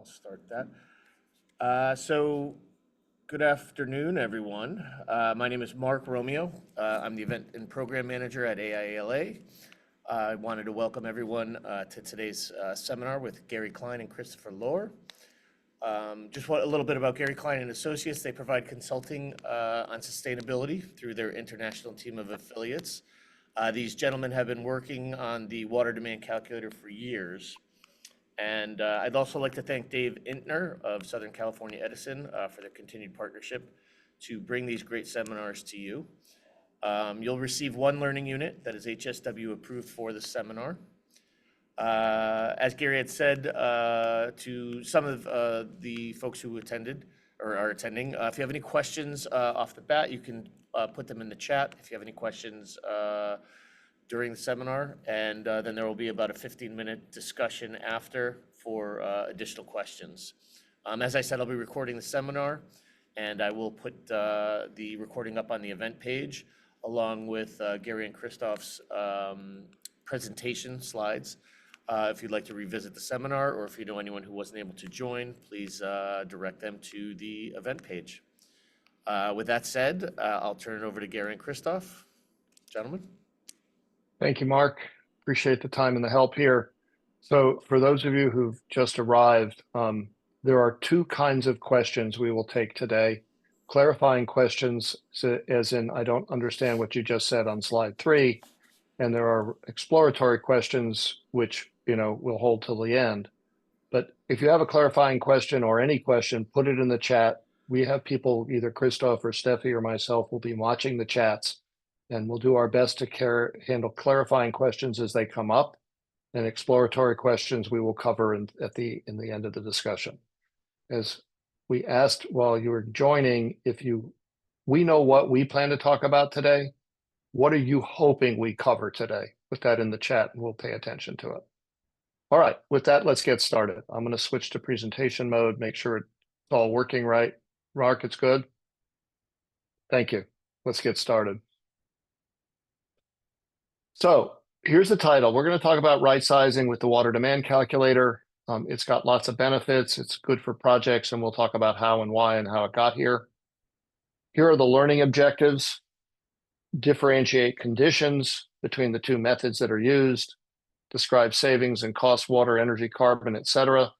I'll start that. So, good afternoon, everyone. My name is Mark Romeo. I'm the Event and Program Manager at AIALA. I wanted to welcome everyone to today's seminar with Gary Klein and Christopher Lohr. Just a little bit about Gary Klein and Associates. They provide consulting on sustainability through their international team of affiliates. These gentlemen have been working on the water demand calculator for years. And I'd also like to thank Dave Intner of Southern California Edison for their continued partnership to bring these great seminars to you. You'll receive one learning unit that is HSW approved for the seminar. As Gary had said to some of the folks who attended or are attending, if you have any questions off the bat, you can put them in the chat if you have any questions during the seminar, and then there will be about a 15-minute discussion after for additional questions. As I said, I'll be recording the seminar, and I will put the recording up on the event page along with Gary and Cristof's presentation slides. If you'd like to revisit the seminar, or if you know anyone who wasn't able to join, please direct them to the event page. With that said, I'll turn it over to Gary and Cristof. Gentlemen. Thank you, Mark. Appreciate the time and the help here. So for those of you who've just arrived, there are two kinds of questions we will take today. Clarifying questions, as in, I don't understand what you just said on slide 3. And there are exploratory questions, which, we'll hold till the end. But if you have a clarifying question or any question, put it in the chat. We have people, either Cristof or Steffi or myself, will be watching the chats. And we'll do our best to handle clarifying questions as they come up, and exploratory questions we will cover in the end of the discussion. As we asked while you were joining, we know what we plan to talk about today. What are you hoping we cover today? Put that in the chat and we'll pay attention to it. All right, with that, let's get started. I'm going to switch to presentation mode, make sure it's all working right. Mark, it's good? Thank you. Let's get started. So here's the title. We're going to talk about right sizing with the water demand calculator. It's got lots of benefits. It's good for projects, and we'll talk about how and why and how it got here. Here are the learning objectives. Differentiate conditions between the two methods that are used. Describe savings and cost, water, energy, carbon, etc.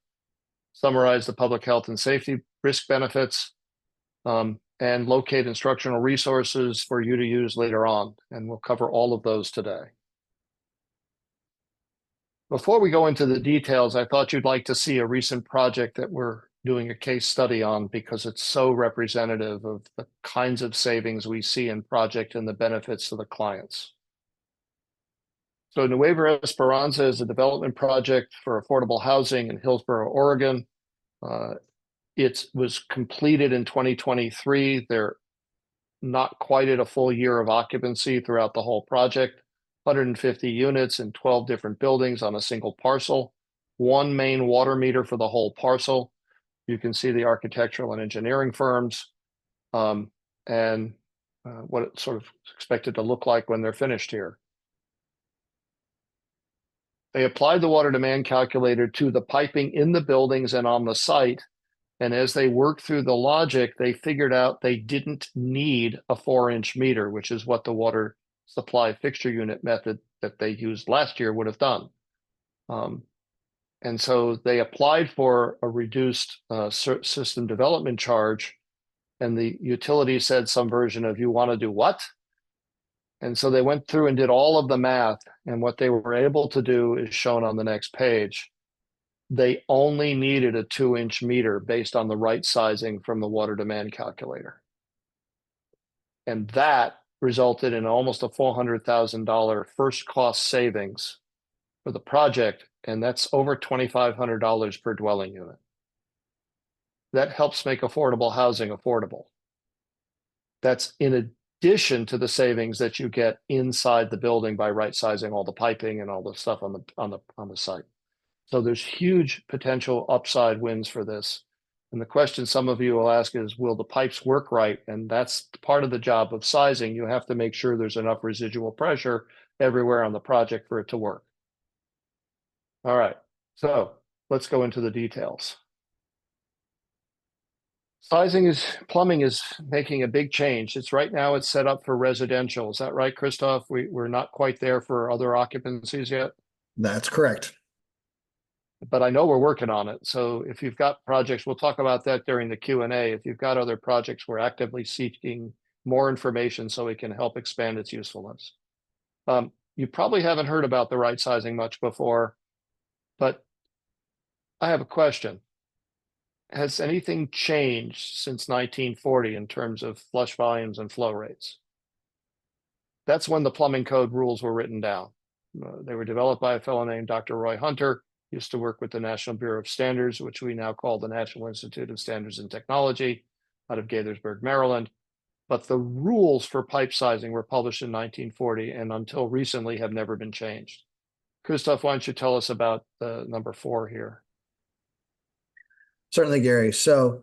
Summarize the public health and safety risk benefits. And locate instructional resources for you to use later on. And we'll cover all of those today. Before we go into the details, I thought you'd like to see a recent project that we're doing a case study on, because it's so representative of the kinds of savings we see in project and the benefits to the clients. So Nueva Esperanza is a development project for affordable housing in Hillsboro, Oregon. It was completed in 2023. They're not quite at a full year of occupancy throughout the whole project. 150 units in 12 different buildings on a single parcel. One main water meter for the whole parcel. You can see the architectural and engineering firms and what it's sort of expected to look like when they're finished here. They applied the water demand calculator to the piping in the buildings and on the site. And as they worked through the logic, they figured out they didn't need a 4-inch meter, which is what the water supply fixture unit method that they used last year would have done. And so they applied for a reduced system development charge, and the utility said some version of, you want to do what? And so they went through and did all of the math, and what they were able to do is shown on the next page. They only needed a 2-inch meter based on the right sizing from the water demand calculator. And that resulted in almost a $400,000 first cost savings for the project. And that's over $2,500 per dwelling unit. That helps make affordable housing affordable. That's in addition to the savings that you get inside the building by right sizing all the piping and all the stuff on the site. So there's huge potential upside wins for this. And the question some of you will ask is, will the pipes work right? And that's part of the job of sizing. You have to make sure there's enough residual pressure everywhere on the project for it to work. All right, so let's go into the details. Plumbing is making a big change. Right now it's set up for residential. Is that right, Cristof? We're not quite there for other occupancies yet, That's correct. but I know we're working on it. So if you've got projects, we'll talk about that during the Q&A. If you've got other projects, we're actively seeking more information so we can help expand its usefulness. You probably haven't heard about the right sizing much before, but I have a question. Has anything changed since 1940 in terms of flush volumes and flow rates? That's when the plumbing code rules were written down. They were developed by a fellow named Dr. Roy Hunter, used to work with the National Bureau of Standards, which we now call the National Institute of Standards and Technology, out of Gaithersburg, Maryland. But the rules for pipe sizing were published in 1940 and until recently have never been changed. Cristof, why don't you tell us about number 4 here? Certainly, Gary. So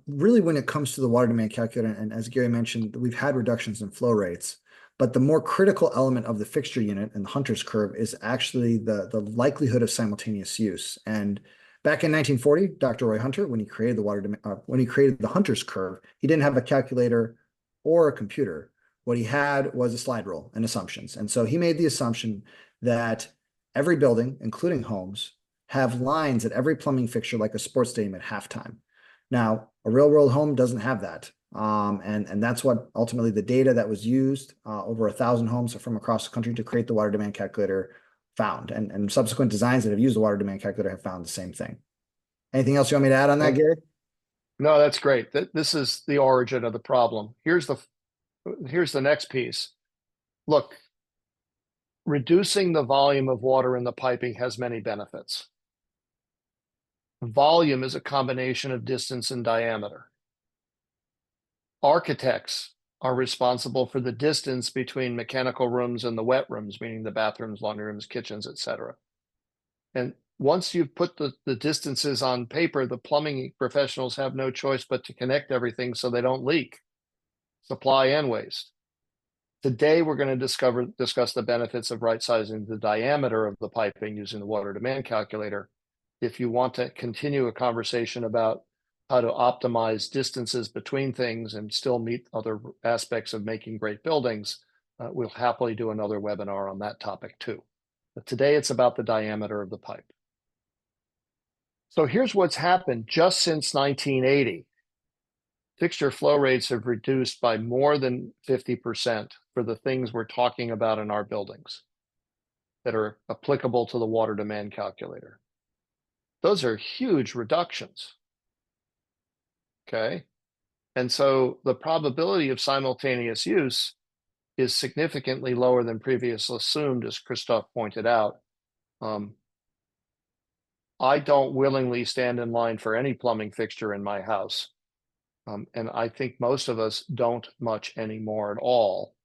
really when it comes to the water demand calculator, and as Gary mentioned, we've had reductions in flow rates, but the more critical element of the fixture unit and the Hunter's curve is actually the likelihood of simultaneous use. And back in 1940, Dr. Roy Hunter, when he created the Hunter's curve, he didn't have a calculator or a computer. What he had was a slide rule and assumptions. And so he made the assumption that every building, including homes, have lines at every plumbing fixture like a sports stadium at halftime. Now, a real world home doesn't have that. And that's what ultimately the data that was used, over 1,000 homes from across the country to create the water demand calculator found. And subsequent designs that have used the water demand calculator have found the same thing. Anything else you want me to add on that, Gary? No, that's great. This is the origin of the problem. Here's the next piece. Look, reducing the volume of water in the piping has many benefits. Volume is a combination of distance and diameter. Architects are responsible for the distance between mechanical rooms and the wet rooms, meaning the bathrooms, laundry rooms, kitchens, etc. And once you've put the distances on paper, the plumbing professionals have no choice but to connect everything so they don't leak, supply and waste. Today, we're going to discuss the benefits of right-sizing the diameter of the piping using the water demand calculator. If you want to continue a conversation about how to optimize distances between things and still meet other aspects of making great buildings, we'll happily do another webinar on that topic too. But today, it's about the diameter of the pipe. So here's what's happened just since 1980. Fixture flow rates have reduced by more than 50% for the things we're talking about in our buildings that are applicable to the water demand calculator. Those are huge reductions. Okay. And so the probability of simultaneous use is significantly lower than previously assumed, as Cristof pointed out. I don't willingly stand in line for any plumbing fixture in my house. And I think most of us don't much anymore at all.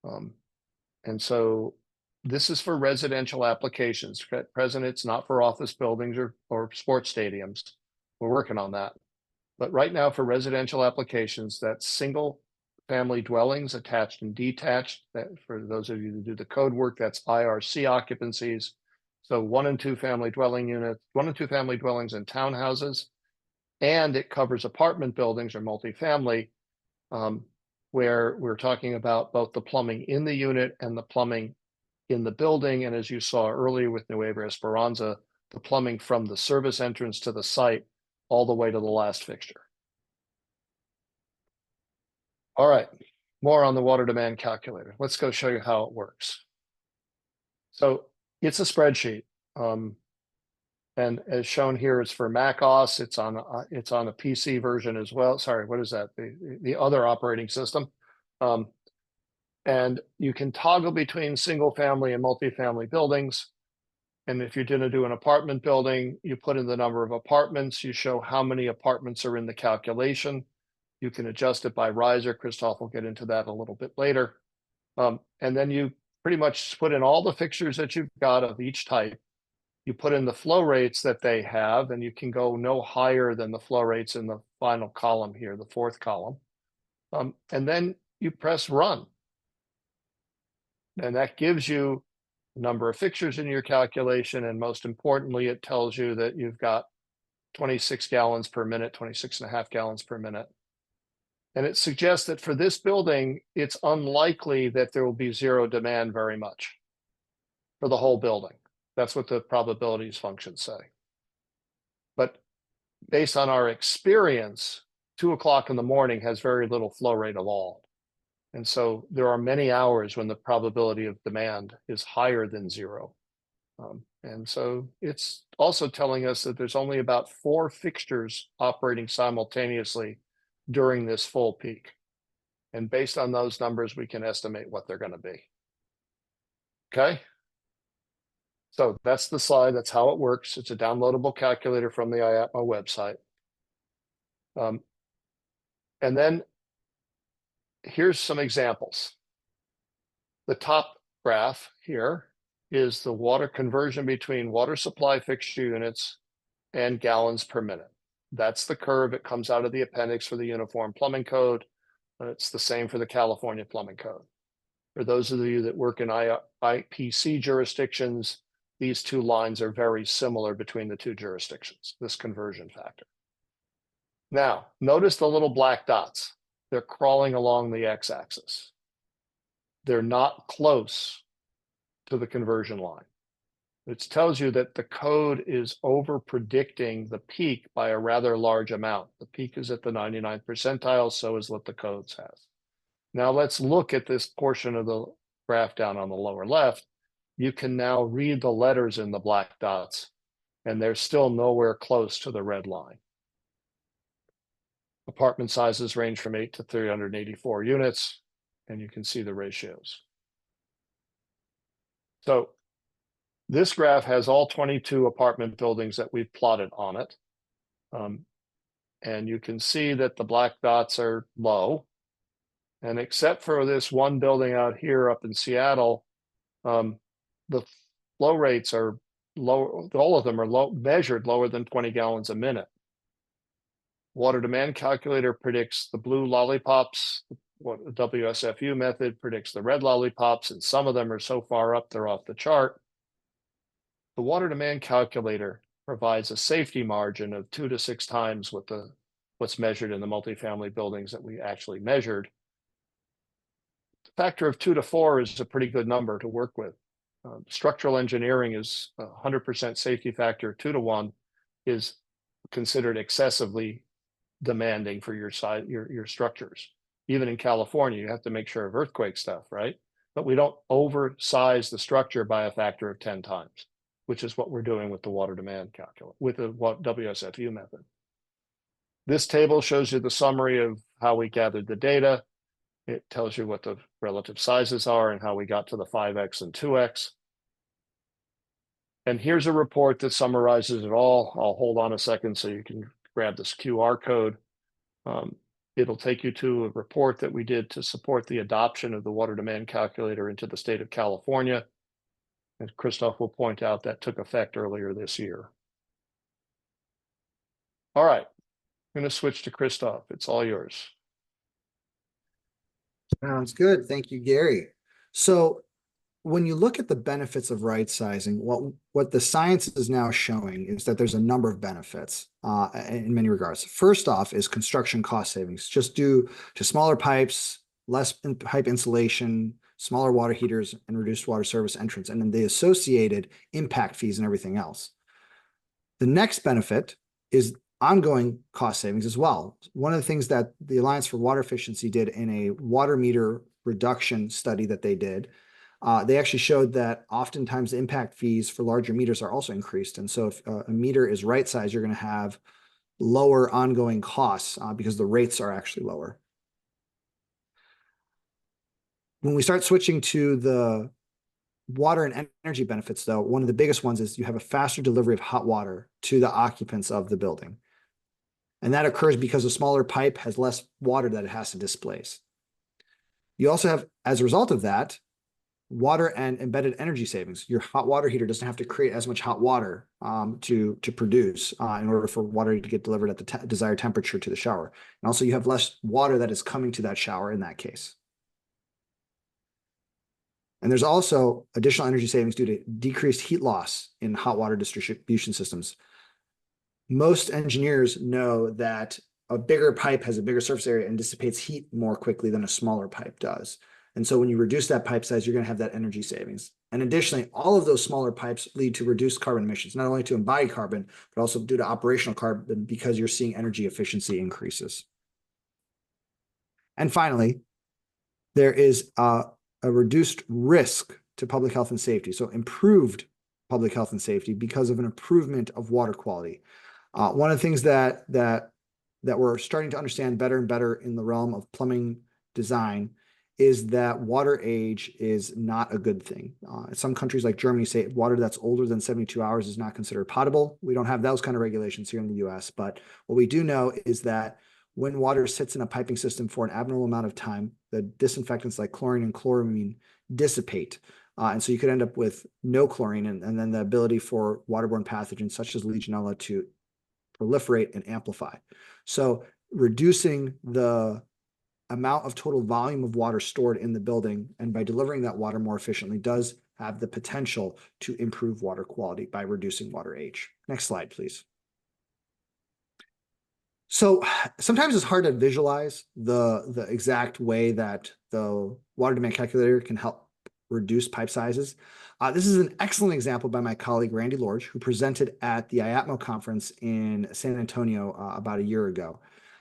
And so this is for residential applications. At present, it's not for office buildings or sports stadiums. We're working on that. But right now for residential applications, that's single family dwellings attached and detached. That for those of you who do the code work, that's IRC occupancies. So 1 and 2 family dwelling units, 1 and 2 family dwellings and townhouses. And it covers apartment buildings or multifamily, where we're talking about both the plumbing in the unit and the plumbing in the building. And as you saw earlier with Nueva Esperanza, the plumbing from the service entrance to the site all the way to the last fixture. All right, more on the water demand calculator. Let's go show you how it works. So it's a spreadsheet. And as shown here, it's for Mac OS. It's on a PC version as well. Sorry, what is that? The other operating system. And you can toggle between single family and multifamily buildings. And if you're going to do an apartment building, you put in the number of apartments. You show how many apartments are in the calculation. You can adjust it by riser. Cristof will get into that a little bit later. And then you pretty much put in all the fixtures that you've got of each type. You put in the flow rates that they have, and you can go no higher than the flow rates in the final column here, the 4th column. And then you press run. And that gives you the number of fixtures in your calculation. And most importantly, it tells you that you've got 26 gallons per minute, 26.5 gallons per minute. And it suggests that for this building, it's unlikely that there will be zero demand very much for the whole building. That's what the probabilities functions say. But based on our experience, 2 o'clock in the morning has very little flow rate at all. And so there are many hours when the probability of demand is higher than zero. And so it's also telling us that there's only about 4 fixtures operating simultaneously during this full peak. And based on those numbers, we can estimate what they're going to be. Okay. So that's the slide. That's how it works. It's a downloadable calculator from the IAPMA website. And then here's some examples. The top graph here is the water conversion between water supply fixture units and gallons per minute. That's the curve. It comes out of the appendix for the Uniform Plumbing Code. It's the same for the California Plumbing Code. For those of you that work in IPC jurisdictions, these two lines are very similar between the two jurisdictions, this conversion factor. Now, notice the little black dots. They're crawling along the x-axis. They're not close to the conversion line. It tells you that the code is over predicting the peak by a rather large amount. The peak is at the 99th percentile, so is what the code says. Now let's look at this portion of the graph down on the lower left. You can now read the letters in the black dots, and they're still nowhere close to the red line. Apartment sizes range from 8 to 384 units, and you can see the ratios. So this graph has all 22 apartment buildings that we've plotted on it. And you can see that the black dots are low. And except for this one building out here up in Seattle, the flow rates are low. All of them are measured lower than 20 gallons a minute. Water demand calculator predicts the blue lollipops. What the WSFU method predicts the red lollipops, and some of them are so far up they're off the chart. The water demand calculator provides a safety margin of 2 to 6 times what's measured in the multifamily buildings that we actually measured. The factor of 2 to 4 is a pretty good number to work with. Structural engineering is 100% safety factor. 2 to 1 is considered excessively demanding for your structures. Even in California, you have to make sure of earthquake stuff, right? But we don't oversize the structure by a factor of 10 times, which is what we're doing with the water demand calculator, with the WSFU method. This table shows you the summary of how we gathered the data. It tells you what the relative sizes are and how we got to the 5x and 2x. And here's a report that summarizes it all. I'll hold on a second so you can grab this QR code. It'll take you to a report that we did to support the adoption of the water demand calculator into the state of California. And Cristof will point out that took effect earlier this year. All right, I'm going to switch to Cristof. It's all yours. Sounds good. Thank you, Gary. So when you look at the benefits of right sizing, what the science is now showing is that there's a number of benefits in many regards. First off is construction cost savings, just due to smaller pipes, less pipe insulation, smaller water heaters, and reduced water service entrance, and then the associated impact fees and everything else. The next benefit is ongoing cost savings as well. One of the things that the Alliance for Water Efficiency did in a water meter reduction study that they did, they actually showed that oftentimes the impact fees for larger meters are also increased. And so if a meter is right size, you're going to have lower ongoing costs because the rates are actually lower. When we start switching to the water and energy benefits, though, one of the biggest ones is you have a faster delivery of hot water to the occupants of the building. And that occurs because a smaller pipe has less water that it has to displace. You also have, as a result of that, water and embedded energy savings. Your hot water heater doesn't have to create as much hot water to produce in order for water to get delivered at the desired temperature to the shower. And also you have less water that is coming to that shower in that case. And there's also additional energy savings due to decreased heat loss in hot water distribution systems. most engineers know that a bigger pipe has a bigger surface area and dissipates heat more quickly than a smaller pipe does. And so when you reduce that pipe size, you're going to have that energy savings. And additionally, all of those smaller pipes lead to reduced carbon emissions, not only to embodied carbon, but also due to operational carbon because you're seeing energy efficiency increases. And finally, there is a reduced risk to public health and safety. So improved public health and safety because of an improvement of water quality. One of the things that we're starting to understand better and better in the realm of plumbing design is that water age is not a good thing. Some countries like Germany say water that's older than 72 hours is not considered potable. We don't have those kind of regulations here in the US, but what we do know is that when water sits in a piping system for an abnormal amount of time, the disinfectants like chlorine and chloramine dissipate. And so you could end up with no chlorine and then the ability for waterborne pathogens such as Legionella to proliferate and amplify. So reducing the amount of total volume of water stored in the building and by delivering that water more efficiently does have the potential to improve water quality by reducing water age. Next slide, please. So sometimes it's hard to visualize the exact way that the water demand calculator can help reduce pipe sizes. This is an excellent example by my colleague, Randy Lohr, who presented at the IAPMO conference in San Antonio about a year ago.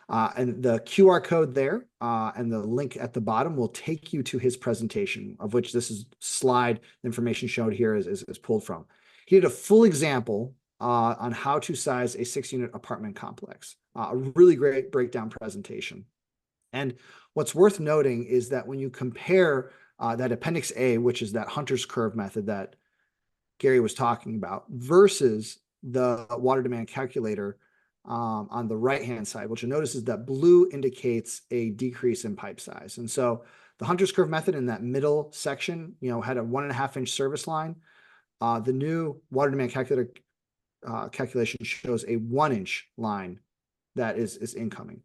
And the QR code there and the link at the bottom will take you to his presentation, of which this is slide information showed here is pulled from. He did a full example on how to size a 6-unit apartment complex. A really great breakdown presentation. And what's worth noting is that when you compare that Appendix A, which is that Hunter's curve method that Gary was talking about, versus the water demand calculator on the right-hand side, what you'll notice is that blue indicates a decrease in pipe size. And so the Hunter's curve method in that middle section, had a 1.5-inch service line. The new water demand calculator calculation shows a 1-inch line that is incoming.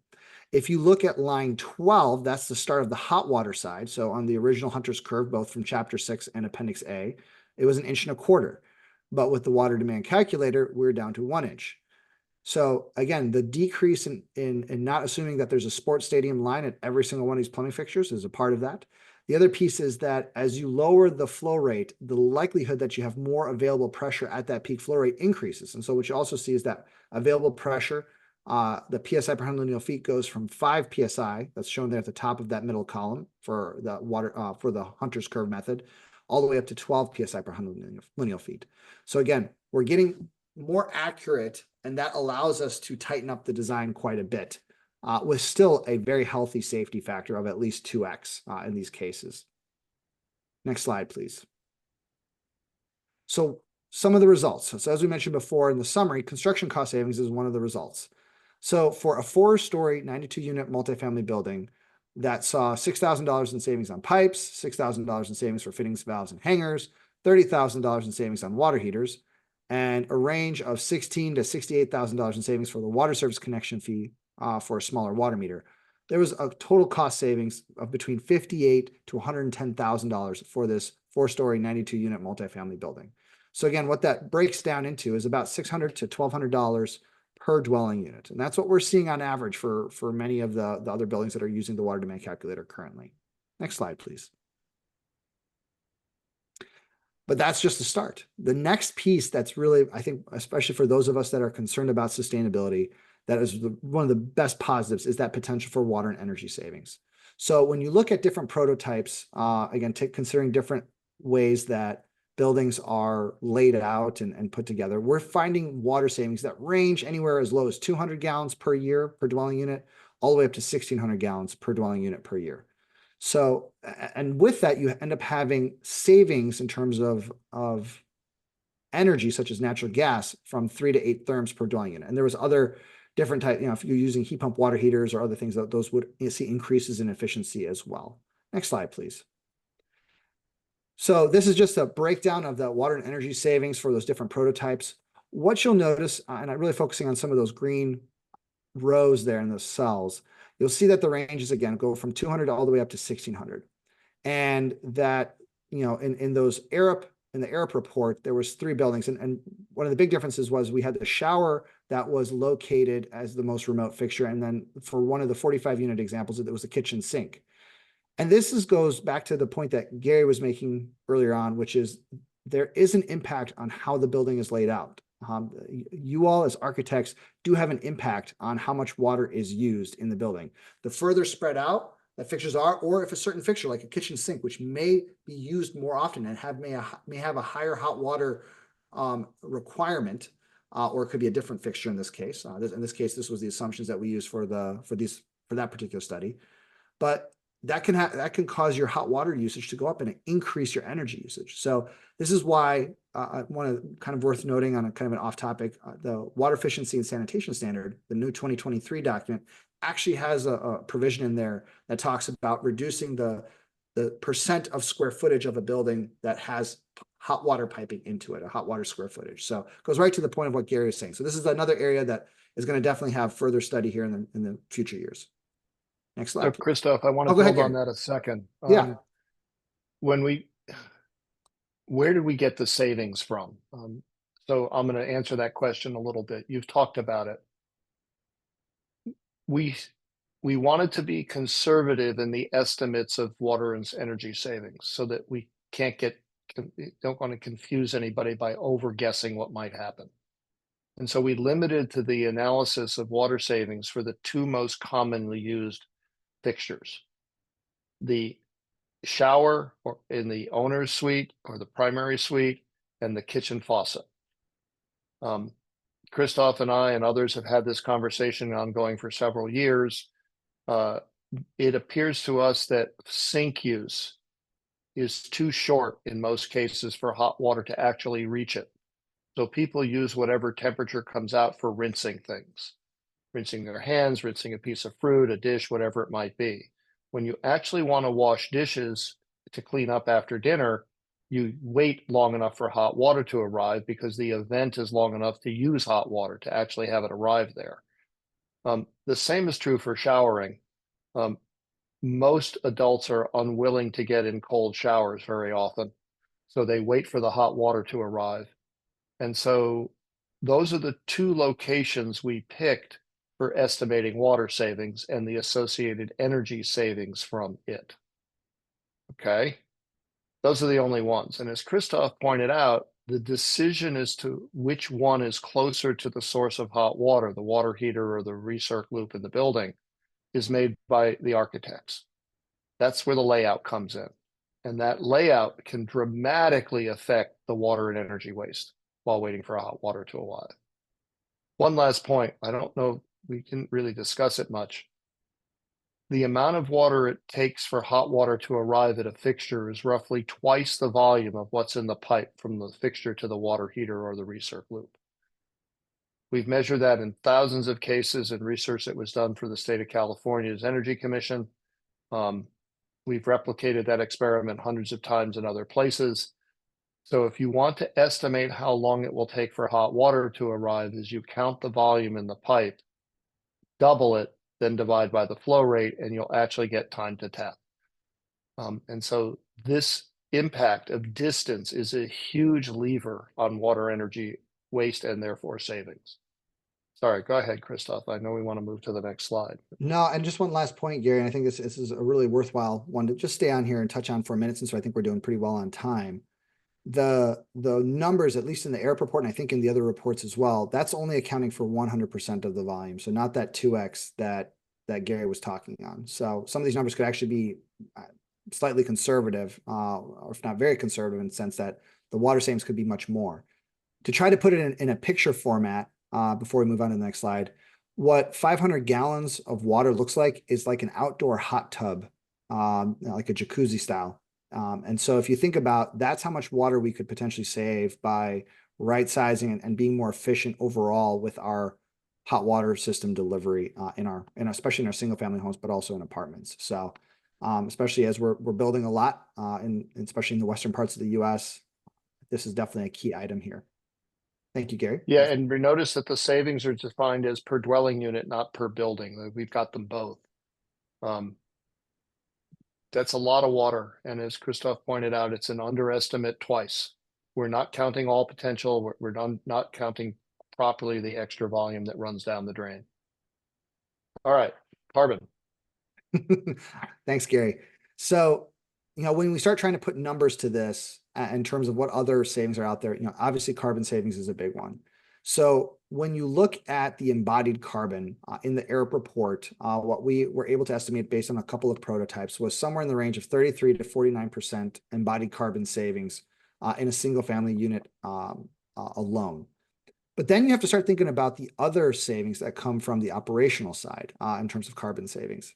If you look at line 12, that's the start of the hot water side. So on the original Hunter's curve, both from chapter 6 and Appendix A, it was 1.25 inches. But with the water demand calculator, we're down to 1 inch. So again, the decrease in not assuming that there's a sports stadium line at every single one of these plumbing fixtures is a part of that. The other piece is that as you lower the flow rate, the likelihood that you have more available pressure at that peak flow rate increases. And so what you also see is that available pressure, the PSI per 100 lineal feet goes from 5 PSI, that's shown there at the top of that middle column for the water for the Hunter's curve method, all the way up to 12 PSI per 100 lineal feet. So again, we're getting more accurate, and that allows us to tighten up the design quite a bit, with still a very healthy safety factor of at least 2x in these cases. Next slide, please. So some of the results. So as we mentioned before in the summary, construction cost savings is one of the results. So for a 4-story, 92-unit multifamily building that saw $6,000 in savings on pipes, $6,000 in savings for fittings, valves, and hangers, $30,000 in savings on water heaters, and a range of $16,000 to $68,000 in savings for the water service connection fee for a smaller water meter. There was a total cost savings of between $58,000 to $110,000 for this 4-story, 92-unit multifamily building. So again, what that breaks down into is about $600 to $1,200 per dwelling unit. And that's what we're seeing on average for many of the other buildings that are using the water demand calculator currently. Next slide, please. But that's just the start. The next piece that's really, I think, especially for those of us that are concerned about sustainability, that is one of the best positives is that potential for water and energy savings. So when you look at different prototypes, again, considering different ways that buildings are laid out and put together, we're finding water savings that range anywhere as low as 200 gallons per year per dwelling unit, all the way up to 1,600 gallons per dwelling unit per year. So, and with that, you end up having savings in terms of energy, such as natural gas, from 3 to 8 therms per dwelling unit. And there was other different type, if you're using heat pump water heaters or other things, that those would see increases in efficiency as well. Next slide, please. So this is just a breakdown of the water and energy savings for those different prototypes. What you'll notice, and I'm really focusing on some of those green rows there in those cells, you'll see that the ranges again go from 200 all the way up to 1,600, and that in those the ARP report, there was 3 buildings. And one of the big differences was we had the shower that was located as the most remote fixture. And then for one of the 45 unit examples, it was the kitchen sink. And this goes back to the point that Gary was making earlier on, which is there is an impact on how the building is laid out. You all as architects do have an impact on how much water is used in the building. The further spread out that fixtures are, or if a certain fixture like a kitchen sink, which may be used more often and may have a higher hot water requirement, or it could be a different fixture in this case. In this case, this was the assumptions that we used for that particular study. But that can cause your hot water usage to go up and increase your energy usage. So this is why I want to kind of worth noting on a kind of an off topic, the Water Efficiency and Sanitation Standard, the new 2023 document, actually has a provision in there that talks about reducing the percent of square footage of a building that has hot water piping into it, a hot water square footage. So it goes right to the point of what Gary was saying. So this is another area that is going to definitely have further study here in the future years. Next slide. So Cristof, I want to go ahead, build on Gary. that a second. Yeah. Where did we get the savings from? So I'm going to answer that question a little bit. You've talked about it. We wanted to be conservative in the estimates of water and energy savings so that we don't want to confuse anybody by over guessing what might happen. And so we limited to the analysis of water savings for the 2 most commonly used fixtures: the shower or in the owner's suite or the primary suite, and the kitchen faucet. Cristof and I and others have had this conversation ongoing for several years. It appears to us that sink use is too short in most cases for hot water to actually reach it. So people use whatever temperature comes out for rinsing things, rinsing their hands, rinsing a piece of fruit, a dish, whatever it might be. When you actually want to wash dishes to clean up after dinner, you wait long enough for hot water to arrive because the event is long enough to use hot water to actually have it arrive there. The same is true for showering. Most adults are unwilling to get in cold showers very often, so they wait for the hot water to arrive. And so those are the 2 locations we picked for estimating water savings and the associated energy savings from it. Okay, those are the only ones. And as Cristof pointed out, the decision as to which one is closer to the source of hot water, the water heater or the recirc loop in the building, is made by the architects. That's where the layout comes in. And that layout can dramatically affect the water and energy waste while waiting for hot water to arrive. One last point, I don't know, we didn't really discuss it much. The amount of water it takes for hot water to arrive at a fixture is roughly twice the volume of what's in the pipe from the fixture to the water heater or the recirc loop. We've measured that in thousands of cases in research that was done for the state of California's Energy Commission. We've replicated that experiment hundreds of times in other places. So if you want to estimate how long it will take for hot water to arrive, is you count the volume in the pipe, double it, then divide by the flow rate, and you'll actually get time to tap. And so this impact of distance is a huge lever on water energy waste and therefore savings. Sorry, go ahead, Cristof. I know we want to move to the next slide. No, and just one last point, Gary, and I think this is a really worthwhile one to just stay on here and touch on for a minute, since I think we're doing pretty well on time. The numbers, at least in the ARP report, and I think in the other reports as well, that's only accounting for 100% of the volume. So not that 2x that Gary was talking on. So some of these numbers could actually be slightly conservative, or if not very conservative, in the sense that the water savings could be much more. To try to put it in a picture format, before we move on to the next slide, what 500 gallons of water looks like is like an outdoor hot tub, like a jacuzzi style. And so if you think about, that's how much water we could potentially save by right sizing and being more efficient overall with our hot water system delivery, especially in our single family homes, but also in apartments. So especially as we're building a lot, especially in the western parts of the US, this is definitely a key item here. Thank you, Gary. Yeah, and we notice that the savings are defined as per dwelling unit, not per building. We've got them both. That's a lot of water. And as Cristof pointed out, it's an underestimate twice we're not counting all potential. We're not counting properly the extra volume that runs down the drain. All right, carbon. Thanks, Gary. So, when we start trying to put numbers to this in terms of what other savings are out there, obviously carbon savings is a big one. So when you look at the embodied carbon in the ARP report, what we were able to estimate based on a couple of prototypes was somewhere in the range of 33 to 49% embodied carbon savings in a single family unit alone. But then you have to start thinking about the other savings that come from the operational side in terms of carbon savings.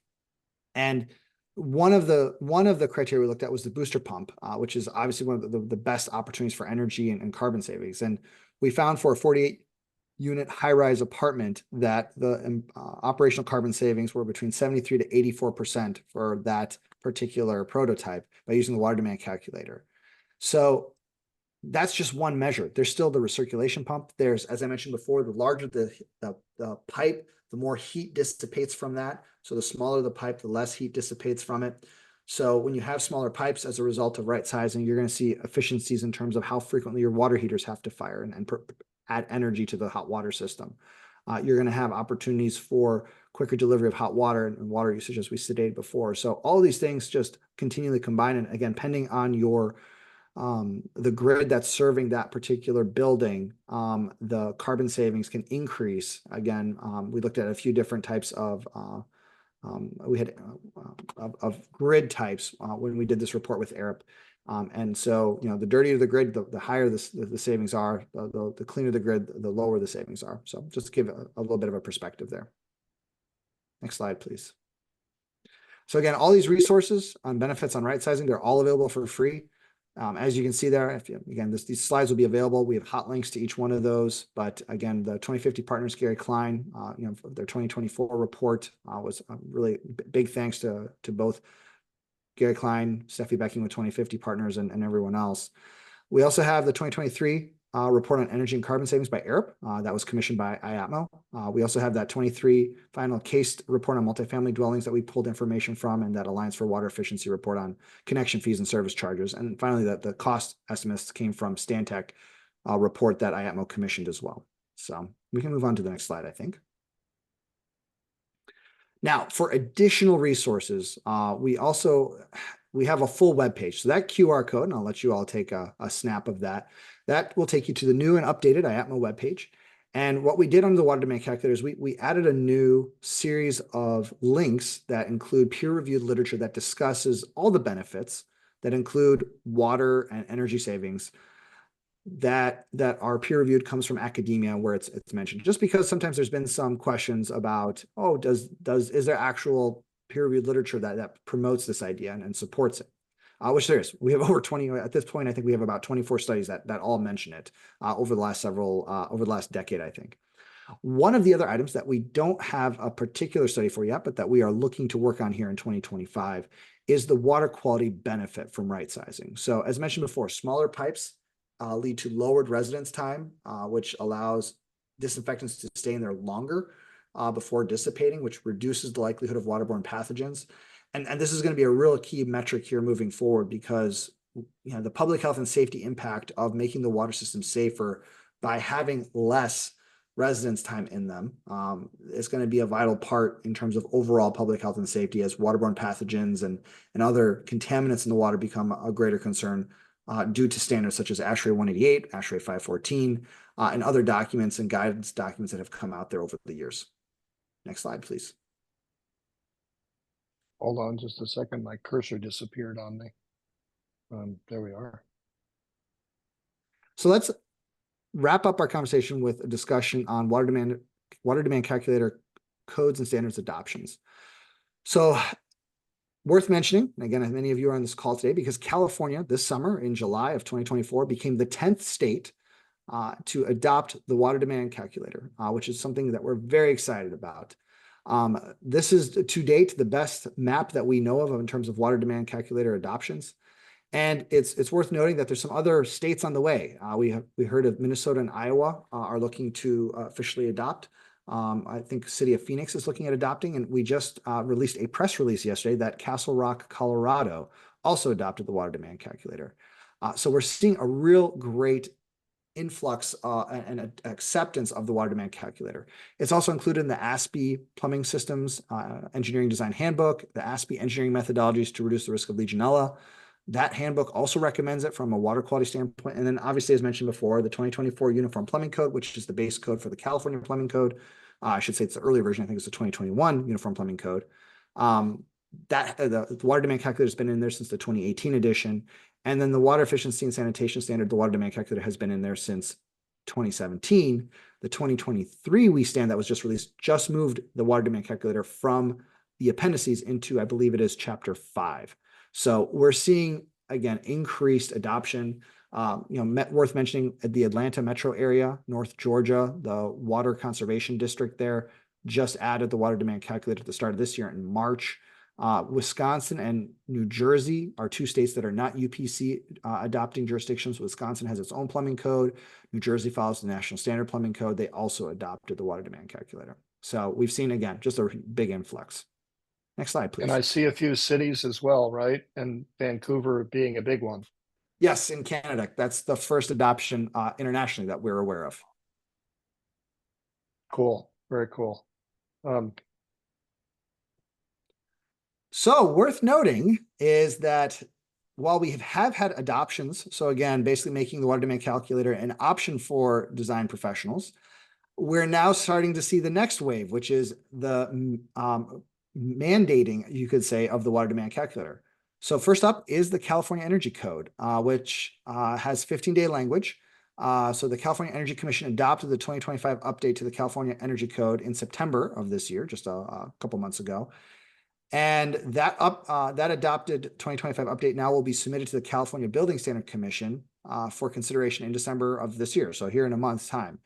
And one of the criteria we looked at was the booster pump, which is obviously one of the best opportunities for energy and carbon savings. And we found for a 48-unit high-rise apartment that the operational carbon savings were between 73 to 84% for that particular prototype by using the water demand calculator. So that's just one measure. There's still the recirculation pump. There's, as I mentioned before, the larger the pipe, the more heat dissipates from that. So the smaller the pipe, the less heat dissipates from it. So when you have smaller pipes as a result of right sizing, you're going to see efficiencies in terms of how frequently your water heaters have to fire and add energy to the hot water system. You're going to have opportunities for quicker delivery of hot water and water usage, as we stated before. So all these things just continually combine. And again, depending on the grid that's serving that particular building, the carbon savings can increase. Again, we looked at a few different types of grid types when we did this report with ARP. And so, the dirtier the grid, the higher the savings are, the cleaner the grid, the lower the savings are. So just to give a little bit of a perspective there. Next slide, please. So again, all these resources on benefits on right sizing, they're all available for free. As you can see there, these slides will be available. We have hot links to each one of those. But again, the 2050 partners, Gary Klein, their 2024 report was a really big thanks to both Gary Klein, Steffi Becking with 2050 partners, and everyone else. We also have the 2023 report on energy and carbon savings by ARP that was commissioned by IATMO. We also have that 23 final case report on multifamily dwellings that we pulled information from, and that Alliance for Water Efficiency report on connection fees and service charges. And finally, the cost estimates came from Stantec report that IATMO commissioned as well. So we can move on to the next slide, I think. Now, for additional resources, we have a full web page. So that QR code, and I'll let you all take a snap of that. That will take you to the new and updated IATMO webpage. And what we did on the water demand calculator is we added a new series of links that include peer-reviewed literature that discusses all the benefits that include water and energy savings that are peer-reviewed, comes from academia where it's mentioned. Just because sometimes there's been some questions about, is there actual peer-reviewed literature that promotes this idea and supports it? Which there is. We have over 20 at this point. I think we have about 24 studies that all mention it over the last decade, I think. One of the other items that we don't have a particular study for yet, but that we are looking to work on here in 2025 is the water quality benefit from right sizing. So as mentioned before, smaller pipes lead to lowered residence time, which allows disinfectants to stay in there longer before dissipating, which reduces the likelihood of waterborne pathogens. And this is going to be a real key metric here moving forward, because the public health and safety impact of making the water system safer by having less residence time in them is going to be a vital part in terms of overall public health and safety, as waterborne pathogens and other contaminants in the water become a greater concern due to standards such as ASHRAE 188, ASHRAE 514, and other documents and guidance documents that have come out there over the years. Next slide, please. Hold on just a second. My cursor disappeared on me. There we are. So let's wrap up our conversation with a discussion on water demand calculator codes and standards adoptions. So worth mentioning, and again, many of you are on this call today, because California this summer in July of 2024 became the 10th state to adopt the water demand calculator, which is something that we're very excited about. This is to date the best map that we know of in terms of water demand calculator adoptions. And it's worth noting that there's some other states on the way. We heard of Minnesota and Iowa are looking to officially adopt. I think City of Phoenix is looking at adopting, and we just released a press release yesterday that Castle Rock, Colorado also adopted the water demand calculator. So we're seeing a real great influx and acceptance of the water demand calculator. It's also included in the ASPE plumbing systems engineering design handbook, the ASPE engineering methodologies to reduce the risk of Legionella. That handbook also recommends it from a water quality standpoint. And then obviously, as mentioned before, the 2024 Uniform Plumbing Code, which is the base code for the California Plumbing Code. I should say it's the earlier version. I think it's the 2021 Uniform Plumbing Code. The water demand calculator has been in there since the 2018 edition. And then the water efficiency and sanitation standard, the water demand calculator, has been in there since 2017. The 2023 WE stand that was just released just moved the water demand calculator from the appendices into, I believe it is chapter 5. So we're seeing, again, increased adoption. Worth mentioning the Atlanta metro area, North Georgia, the water conservation district there just added the water demand calculator at the start of this year in March. Wisconsin and New Jersey are two states that are not UPC adopting jurisdictions. Wisconsin has its own plumbing code. New Jersey follows the National Standard Plumbing Code. They also adopted the water demand calculator. So we've seen, again, just a big influx. Next slide, please. And I see a few cities as well, right? And Vancouver being a big one. Yes, in Canada. That's the first adoption internationally that we're aware of. Cool. Very cool. So worth noting is that while we have had adoptions, so again, basically making the water demand calculator an option for design professionals, we're now starting to see the next wave, which is the mandating, you could say, of the water demand calculator. So first up is the California Energy Code, which has 15-day language. So the California Energy Commission adopted the 2025 update to the California Energy Code in September of this year, just a couple months ago. And that adopted 2025 update now will be submitted to the California Building Standard Commission for consideration in December of this year, so here in a month's time.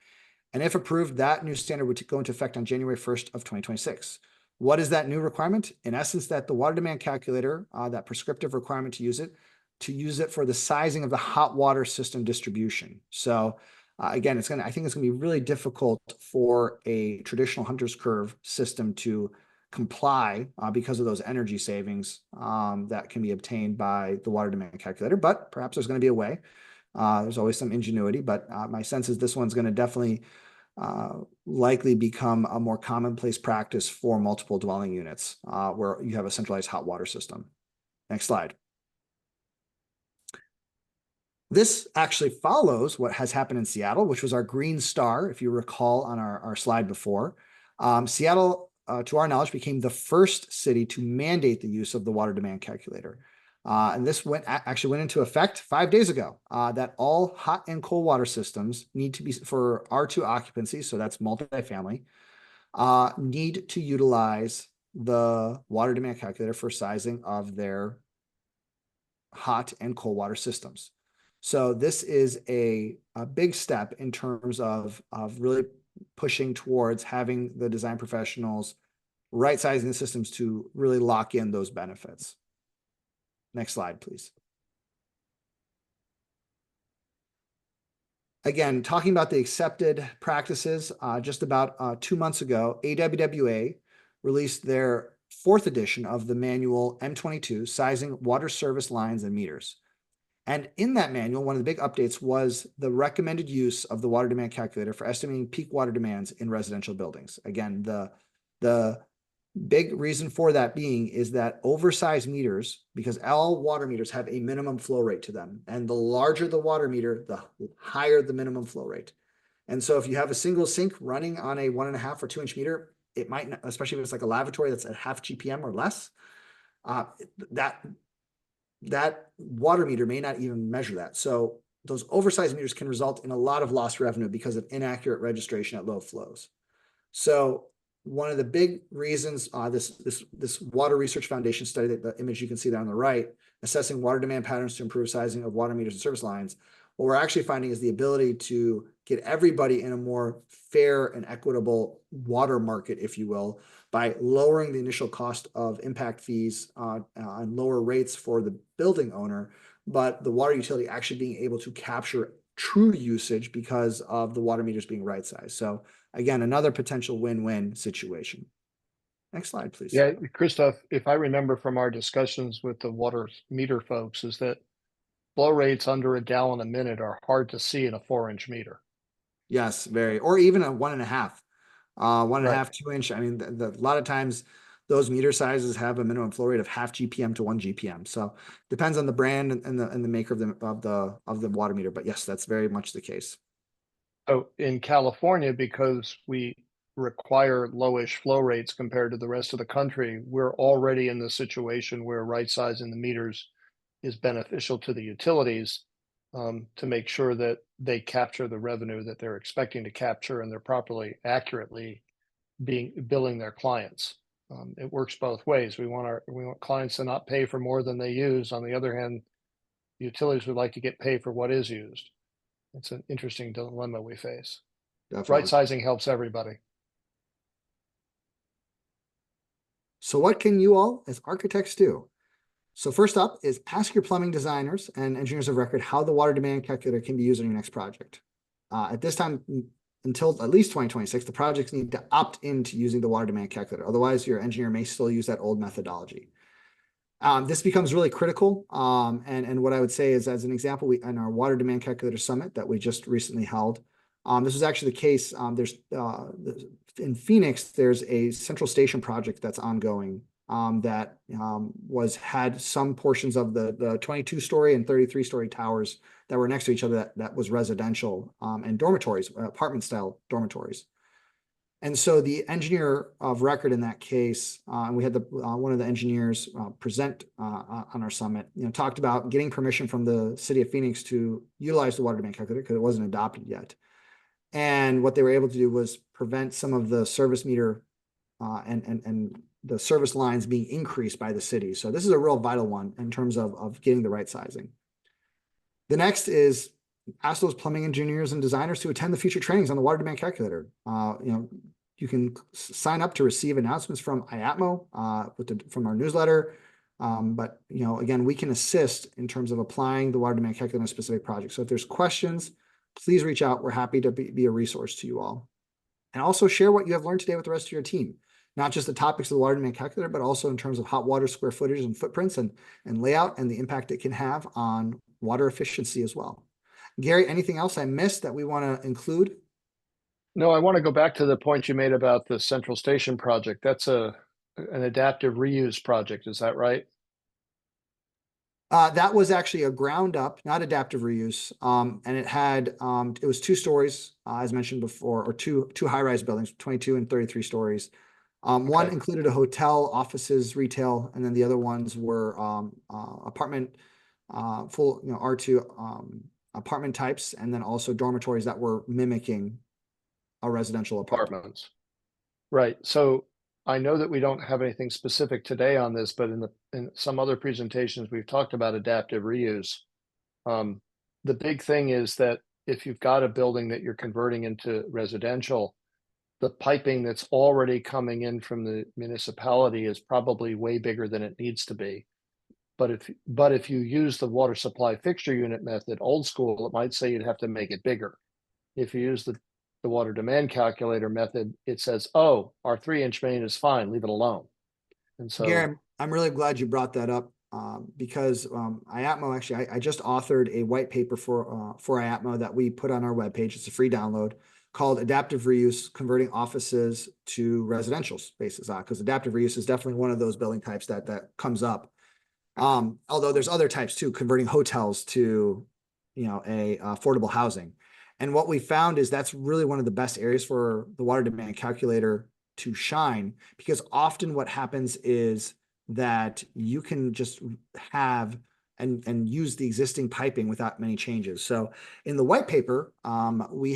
And if approved, that new standard would go into effect on January 1st of 2026. What is that new requirement? In essence, that the water demand calculator, that prescriptive requirement to use it for the sizing of the hot water system distribution. So again, I think it's gonna be really difficult for a traditional Hunter's curve system to comply because of those energy savings that can be obtained by the water demand calculator, but perhaps there's going to be a way. There's always some ingenuity, but my sense is this one's going to definitely likely become a more commonplace practice for multiple dwelling units where you have a centralized hot water system. Next slide. This actually follows what has happened in Seattle, which was our green star, if you recall on our slide before. Seattle, to our knowledge, became the first city to mandate the use of the water demand calculator. And this actually went into effect 5 days ago, that all hot and cold water systems need to be, for R2 occupancy, so that's multifamily, need to utilize the water demand calculator for sizing of their hot and cold water systems. So this is a big step in terms of really pushing towards having the design professionals right-sizing the systems to really lock in those benefits. Next slide, please. Again, talking about the accepted practices, just about 2 months ago, AWWA released their 4th edition of the manual M22, Sizing Water Service Lines and Meters. And in that manual, one of the big updates was the recommended use of the water demand calculator for estimating peak water demands in residential buildings. Again, the big reason for that being is that oversized meters, because all water meters have a minimum flow rate to them, and the larger the water meter, the higher the minimum flow rate. And so if you have a single sink running on a 1.5 or 2 inch meter, it might not, especially if it's like a lavatory that's at half GPM or less, that water meter may not even measure that. So those oversized meters can result in a lot of lost revenue because of inaccurate registration at low flows. So one of the big reasons, this Water Research Foundation study, that the image you can see there on the right, assessing water demand patterns to improve sizing of water meters and service lines, what we're actually finding is the ability to get everybody in a more fair and equitable water market, if you will, by lowering the initial cost of impact fees and lower rates for the building owner, but the water utility actually being able to capture true usage because of the water meters being right sized. So again, another potential win-win situation. Next slide, please. Yeah, Cristof, if I remember from our discussions with the water meter folks, is that flow rates under a gallon a minute are hard to see in a 4-inch meter. Yes, very, or even a 1.5, one and a Right. half, 2 inch. I mean, a lot of times those meter sizes have a minimum flow rate of half GPM to 1 GPM. So depends on the brand and the maker of the water meter. But yes, that's very much the case. So in California, because we require lowish flow rates compared to the rest of the country, we're already in the situation where right sizing the meters is beneficial to the utilities, to make sure that they capture the revenue that they're expecting to capture and they're properly, accurately billing their clients. It works both ways. We want clients to not pay for more than they use. On the other hand, utilities would like to get paid for what is used. It's an interesting dilemma we face. Right Definitely. sizing helps everybody. So what can you all as architects do? So first up is ask your plumbing designers and engineers of record how the water demand calculator can be used on your next project. At this time, until at least 2026, the projects need to opt into using the water demand calculator. Otherwise, your engineer may still use that old methodology. This becomes really critical. And what I would say is, as an example, in our water demand calculator summit that we just recently held, this was actually the case. In Phoenix, there's a central station project that's ongoing that had some portions of the 22-story and 33-story towers that were next to each other that was residential and dormitories, apartment-style dormitories. And so the engineer of record in that case, and we had one of the engineers present on our summit, talked about getting permission from the city of Phoenix to utilize the water demand calculator because it wasn't adopted yet. And what they were able to do was prevent some of the service meter and the service lines being increased by the city. So this is a real vital one in terms of getting the right sizing. The next is ask those plumbing engineers and designers to attend the future trainings on the water demand calculator. You can sign up to receive announcements from IATMO from our newsletter. But again, we can assist in terms of applying the water demand calculator on a specific project. So if there's questions, please reach out. We're happy to be a resource to you all. And also share what you have learned today with the rest of your team. Not just the topics of the water demand calculator, but also in terms of hot water square footage and footprints and layout and the impact it can have on water efficiency as well. Gary, anything else I missed that we want to include? No, I want to go back to the point you made about the central station project. That's an adaptive reuse project. Is that right? That was actually a ground up, not adaptive reuse. And it was 2 stories, as mentioned before, or two high-rise buildings, 22 and 33 stories. One included a hotel, offices, retail, and then the other ones were apartment, full, R2 apartment types, and then also dormitories that were mimicking a residential apartment. Right. So I know that we don't have anything specific today on this, but in some other presentations, we've talked about adaptive reuse. The big thing is that if you've got a building that you're converting into residential, the piping that's already coming in from the municipality is probably way bigger than it needs to be. But if you use the water supply fixture unit method, old school, it might say you'd have to make it bigger. If you use the water demand calculator method, it says, oh, our 3-inch main is fine, leave it alone. And so, Gary, I'm really glad you brought that up because IATMO, actually, I just authored a white paper for IATMO that we put on our webpage. It's a free download called Adaptive Reuse, Converting Offices to Residential Spaces, because adaptive reuse is definitely one of those building types that comes up. Although there's other types too, converting hotels to, affordable housing. And what we found is that's really one of the best areas for the water demand calculator to shine, because often what happens is that you can just have and use the existing piping without many changes. So in the white paper, we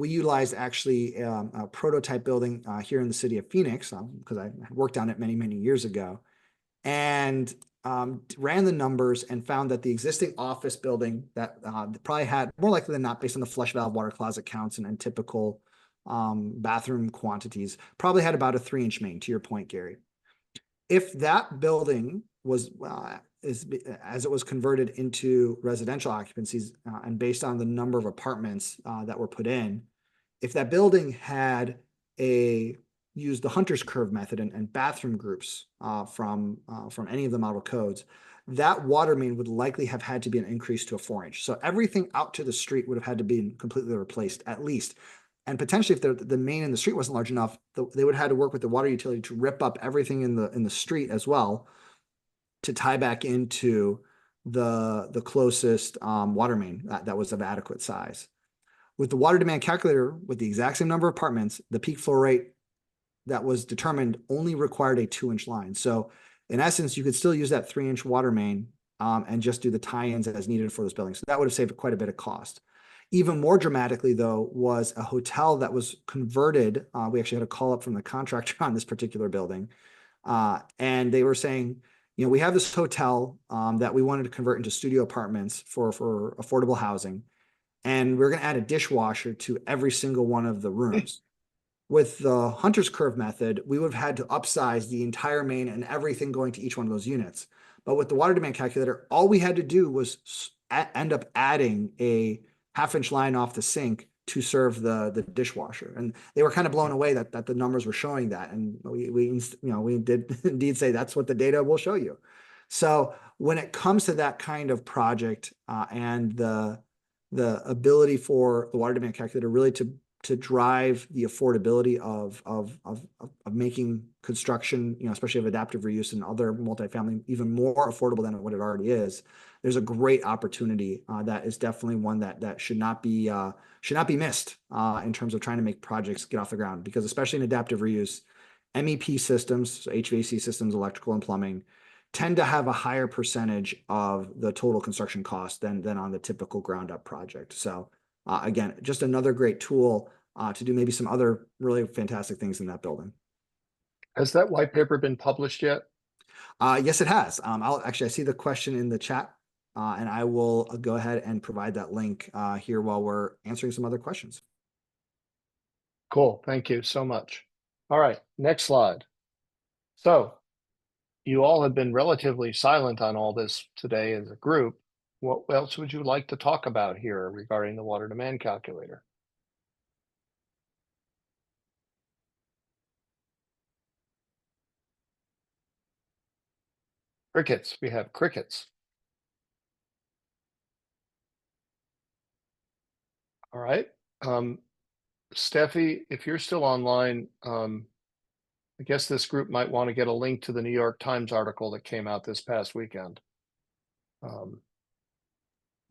utilized actually a prototype building here in the city of Phoenix because I had worked on it many, many years ago, and ran the numbers and found that the existing office building that probably had, more likely than not, based on the flush valve water closet counts and typical bathroom quantities, probably had about a 3-inch main, to your point, Gary. If that building was, as it was converted into residential occupancies and based on the number of apartments that were put in, if that building had used the Hunter's curve method and bathroom groups from any of the model codes, that water main would likely have had to be an increase to a 4-inch. So everything out to the street would have had to be completely replaced at least. And potentially, if the main in the street wasn't large enough, they would have had to work with the water utility to rip up everything in the street as well to tie back into the closest water main that was of adequate size. With the water demand calculator, with the exact same number of apartments, the peak flow rate that was determined only required a 2-inch line. So in essence, you could still use that 3-inch water main and just do the tie-ins as needed for those buildings. So that would have saved quite a bit of cost. Even more dramatically, though, was a hotel that was converted. We actually had a call up from the contractor on this particular building. And they were saying, we have this hotel that we wanted to convert into studio apartments for affordable housing. And we're going to add a dishwasher to every single one of the rooms. With the Hunter's curve method, we would have had to upsize the entire main and everything going to each one of those units. But with the water demand calculator, all we had to do was end up adding a 1/2-inch line off the sink to serve the dishwasher. And they were kind of blown away that the numbers were showing that. And we did indeed say that's what the data will show you. So when it comes to that kind of project and the ability for the water demand calculator really to drive the affordability of making construction, especially of adaptive reuse and other multifamily, even more affordable than what it already is, there's a great opportunity that is definitely one that should not be missed in terms of trying to make projects get off the ground. Because especially in adaptive reuse, MEP systems, so HVAC systems, electrical and plumbing, tend to have a higher percentage of the total construction cost than on the typical ground up project. So again, just another great tool to do maybe some other really fantastic things in that building. Has that white paper been published yet? Yes, it has. I see the question in the chat, and I will go ahead and provide that link here while we're answering some other questions. Cool. Thank you so much. All right, next slide. So you all have been relatively silent on all this today as a group. What else would you like to talk about here regarding the water demand calculator? Crickets. We have crickets. All right. Steffi, if you're still online, I guess this group might want to get a link to the New York Times article that came out this past weekend.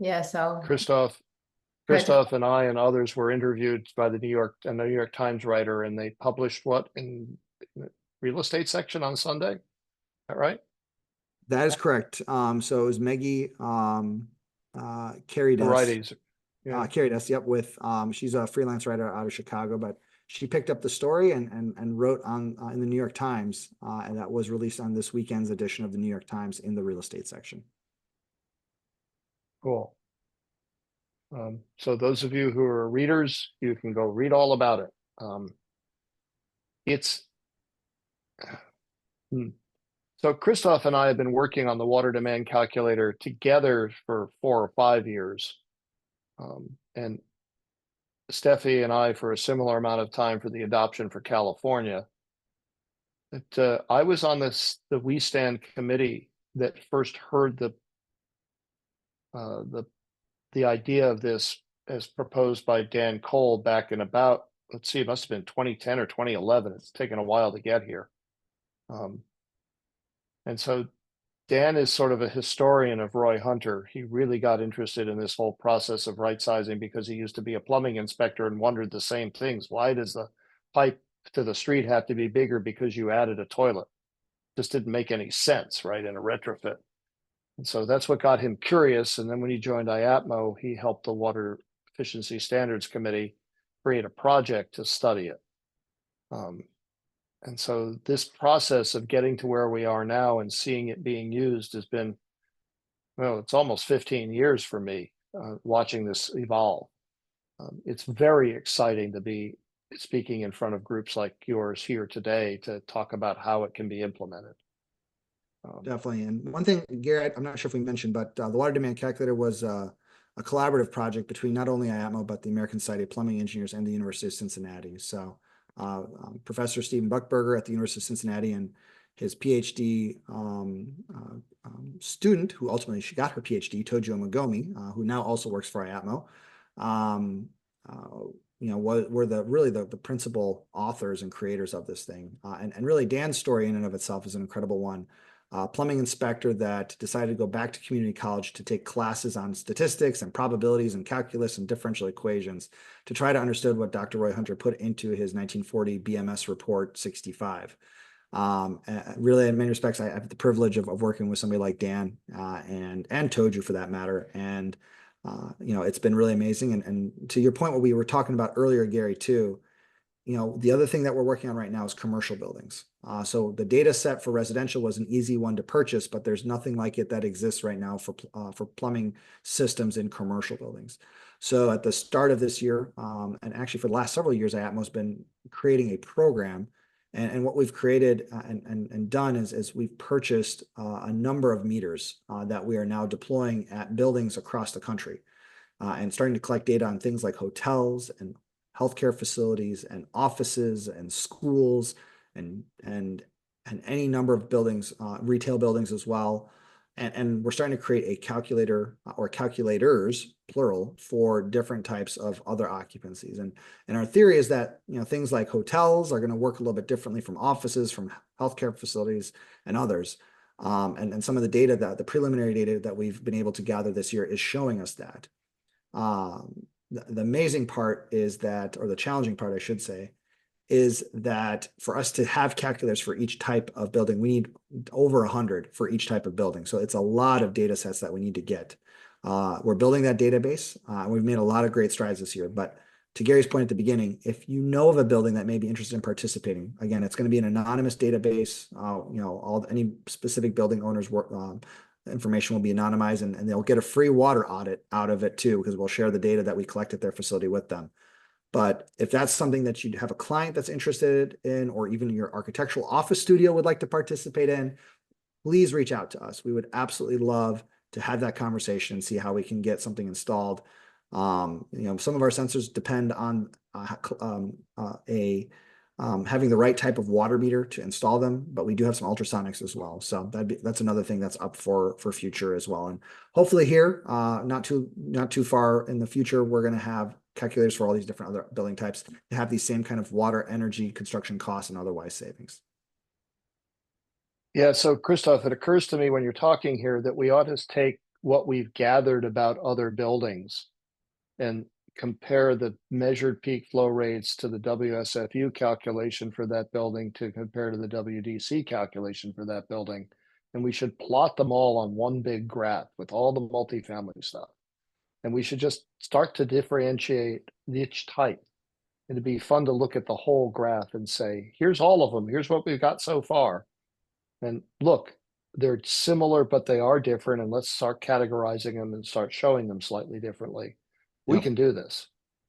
Yes, I'll. Cristof and I and others were interviewed by the New York Times writer, and they published what in the real estate section on Sunday? Is that right? That is correct. So it was Maggie carried The us. righties. Yeah. Carried us, yep, with she's a freelance writer out of Chicago, but she picked up the story and wrote on in the New York Times, and that was released on this weekend's edition of the New York Times in the real estate section. Cool. So those of you who are readers, you can go read all about it. So Cristof and I have been working on the water demand calculator together for 4 or 5 years. And Steffi and I for a similar amount of time for the adoption for California. But I was on the We Stand committee that first heard the idea of this as proposed by Dan Cole back in about, let's see, it must have been 2010 or 2011. It's taken a while to get here. And so Dan is sort of a historian of Roy Hunter. He really got interested in this whole process of right sizing because he used to be a plumbing inspector and wondered the same things. Why does the pipe to the street have to be bigger because you added a toilet? Just didn't make any sense, right, in a retrofit. And so that's what got him curious. And then when he joined IAPMO, he helped the Water Efficiency Standards Committee create a project to study it. And so this process of getting to where we are now and seeing it being used has been, well, it's almost 15 years for me watching this evolve. It's very exciting to be speaking in front of groups like yours here today to talk about how it can be implemented. Definitely. And one thing, Garrett, I'm not sure if we mentioned, but the water demand calculator was a collaborative project between not only IAPMO, but the American Society of Plumbing Engineers and the University of Cincinnati. So Professor Stephen Buckberger at the University of Cincinnati and his PhD student, who ultimately she got her PhD, Tojo Magomi, who now also works for IATMO, were the principal authors and creators of this thing. And really Dan's story in and of itself is an incredible one. Plumbing inspector that decided to go back to community college to take classes on statistics and probabilities and calculus and differential equations to try to understand what Dr. Roy Hunter put into his 1940 BMS report 65. Really, in many respects, I have the privilege of working with somebody like Dan and Toju for that matter. And it's been really amazing. And to your point, what we were talking about earlier, Gary, too, the other thing that we're working on right now is commercial buildings. So the data set for residential was an easy one to purchase, but there's nothing like it that exists right now for plumbing systems in commercial buildings. So at the start of this year, and actually for the last several years, IATMO has been creating a program. And what we've created and done is we've purchased a number of meters that we are now deploying at buildings across the country and starting to collect data on things like hotels and healthcare facilities and offices and schools and any number of buildings, retail buildings as well. And we're starting to create a calculator or calculators, plural, for different types of other occupancies. And our theory is that things like hotels are going to work a little bit differently from offices, from healthcare facilities, and others. And some of the data the preliminary data that we've been able to gather this year is showing us that. The amazing part is that, or the challenging part, I should say, is that for us to have calculators for each type of building, we need over 100 for each type of building. So it's a lot of data sets that we need to get. We're building that database. We've made a lot of great strides this year. But to Gary's point at the beginning, if you know of a building that may be interested in participating, again, it's going to be an anonymous database. Any specific building owners work. Information will be anonymized and they'll get a free water audit out of it too, because we'll share the data that we collect at their facility with them. But if that's something that you'd have a client that's interested in, or even your architectural office studio would like to participate in, please reach out to us. We would absolutely love to have that conversation and see how we can get something installed. Some of our sensors depend on having the right type of water meter to install them, but we do have some ultrasonics as well. So that's another thing that's up for future as well. And hopefully here, not too far in the future, we're going to have calculators for all these different other building types to have these same kind of water, energy, construction costs, and otherwise savings. Yeah, so Cristof, it occurs to me when you're talking here that we ought to take what we've gathered about other buildings and compare the measured peak flow rates to the WSFU calculation for that building to compare to the WDC calculation for that building. And we should plot them all on one big graph with all the multifamily stuff. And we should just start to differentiate each type. And it'd be fun to look at the whole graph and say, here's all of them. Here's what we've got so far. And look, they're similar, but they are different. And let's start categorizing them and start showing them slightly differently. We can do this.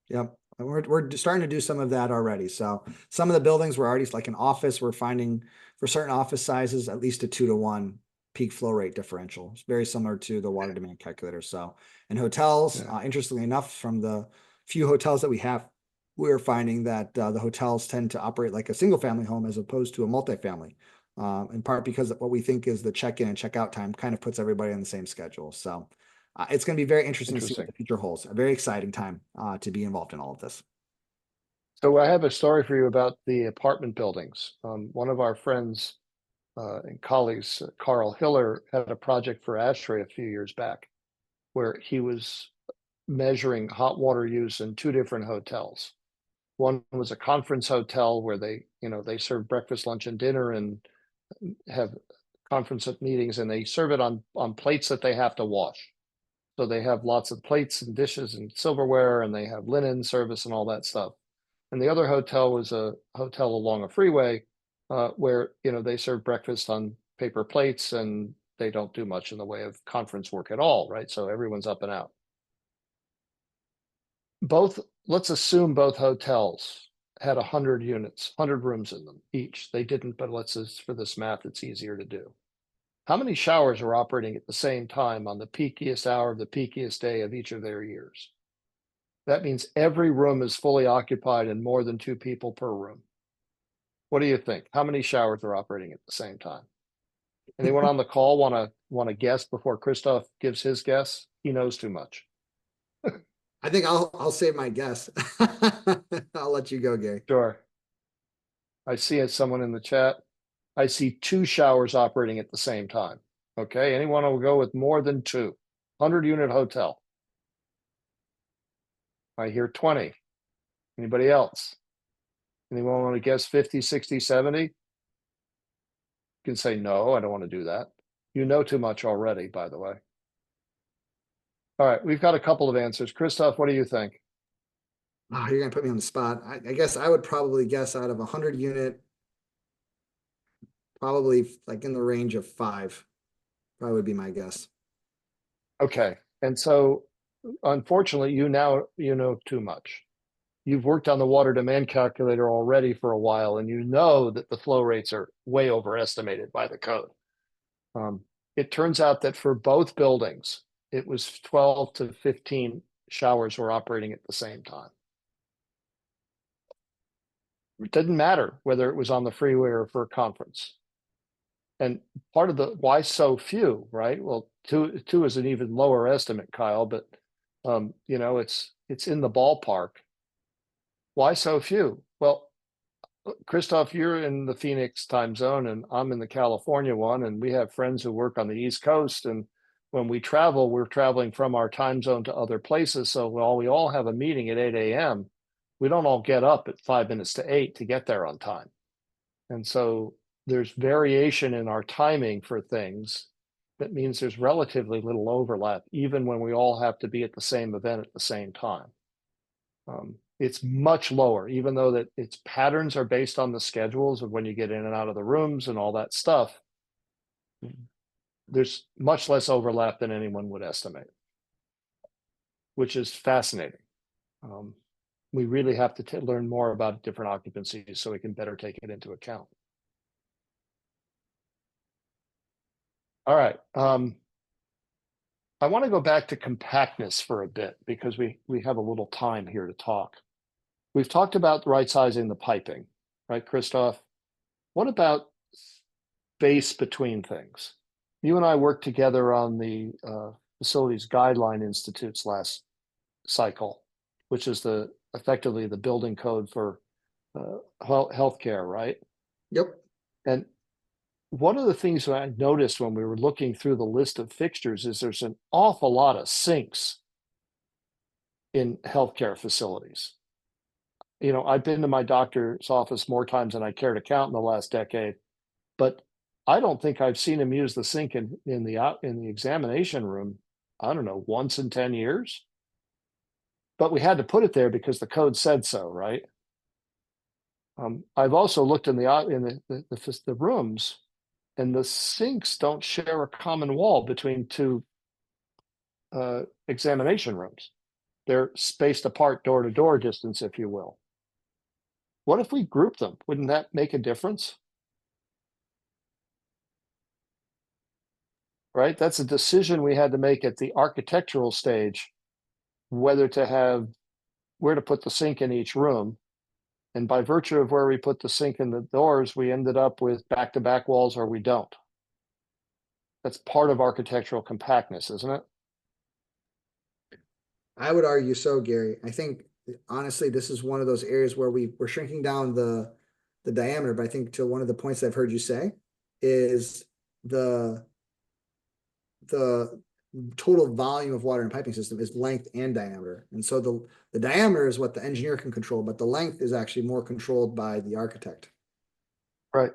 Yep. And we're starting to do some of that already. So some of the buildings we're already, like an office, we're finding for certain office sizes, at least a 2-to-1 peak flow rate differential. It's very similar to the water demand calculator. So in hotels, interestingly enough, from the few hotels that we have, we're finding that the hotels tend to operate like a single family home as opposed to a multifamily. In part because what we think is the check-in and check-out time kind of puts everybody on the same schedule. So it's going to be very interesting to see what the future holds. A very exciting time to be involved in all of this. So I have a story for you about the apartment buildings. One of our friends and colleagues, Carl Hiller, had a project for ASHRAE a few years back where he was measuring hot water use in 2 different hotels. One was a conference hotel where they serve breakfast, lunch, and dinner and have conference meetings, and they serve it on plates that they have to wash. So they have lots of plates and dishes and silverware, and they have linen service and all that stuff. And the other hotel was a hotel along a freeway where they serve breakfast on paper plates and they don't do much in the way of conference work at all, right? So everyone's up and out. Let's assume both hotels had 100 units, 100 rooms in them each. They didn't, but for this math, it's easier to do. How many showers are operating at the same time on the peakiest hour of the peakiest day of each of their years? That means every room is fully occupied and more than 2 people per room. What do you think? How many showers are operating at the same time? Anyone on the call want to guess before Cristof gives his guess? He knows too much. I think I'll save my guess. I'll let you go, Gary. Sure. I see it, someone in the chat. I see 2 showers operating at the same time. Okay, anyone will go with more than 2? 100-unit hotel. I hear 20. Anybody else? Anyone want to guess 50, 60, 70? You can say, no, I don't want to do that. You know too much already, by the way. All right, we've got a couple of answers. Cristof, what do you think? Oh, you're gonna put me on the spot. I guess I would probably guess out of 100-unit, probably like in the range of 5. Probably would be my guess. Okay, and so unfortunately, you know too much. You've worked on the water demand calculator already for a while, and you know that the flow rates are way overestimated by the code. It turns out that for both buildings, it was 12 to 15 showers were operating at the same time. It didn't matter whether it was on the freeway or for a conference. And part of the why so few, right? Well, two is an even lower estimate, Kyle, but it's in the ballpark. Why so few? Well, Cristof, you're in the Phoenix time zone and I'm in the California one, and we have friends who work on the East Coast. And when we travel, we're traveling from our time zone to other places. So while we all have a meeting at 8 a.m., we don't all get up at 5 minutes to 8 to get there on time. And so there's variation in our timing for things. That means there's relatively little overlap, even when we all have to be at the same event at the same time. It's much lower, even though that its patterns are based on the schedules of when you get in and out of the rooms and all that stuff. There's much less overlap than anyone would estimate, which is fascinating. We really have to learn more about different occupancies so we can better take it into account. All right. I want to go back to compactness for a bit because we have a little time here to talk. We've talked about right sizing the piping, right, Cristof? What about space between things? You and I worked together on the Facilities Guideline Institute's last cycle, which is effectively the building code for healthcare, right? Yep. And one of the things that I noticed when we were looking through the list of fixtures is there's an awful lot of sinks in healthcare facilities. You know, I've been to my doctor's office more times than I care to count in the last decade, but I don't think I've seen him use the sink in the examination room, I don't know, once in 10 years. But we had to put it there because the code said so, right? I've also looked in the rooms, and the sinks don't share a common wall between 2 examination rooms. They're spaced apart door to door distance, if you will. What if we group them? Wouldn't that make a difference? Right? That's a decision we had to make at the architectural stage, where to put the sink in each room. And by virtue of where we put the sink in the doors, we ended up with back-to-back walls or we don't. That's part of architectural compactness, isn't it? I would argue so, Gary. I think honestly, this is one of those areas where we're shrinking down the diameter, but I think to one of the points I've heard you say is the total volume of water and piping system is length and diameter. And so the diameter is what the engineer can control, but the length is actually more controlled by the architect. Right.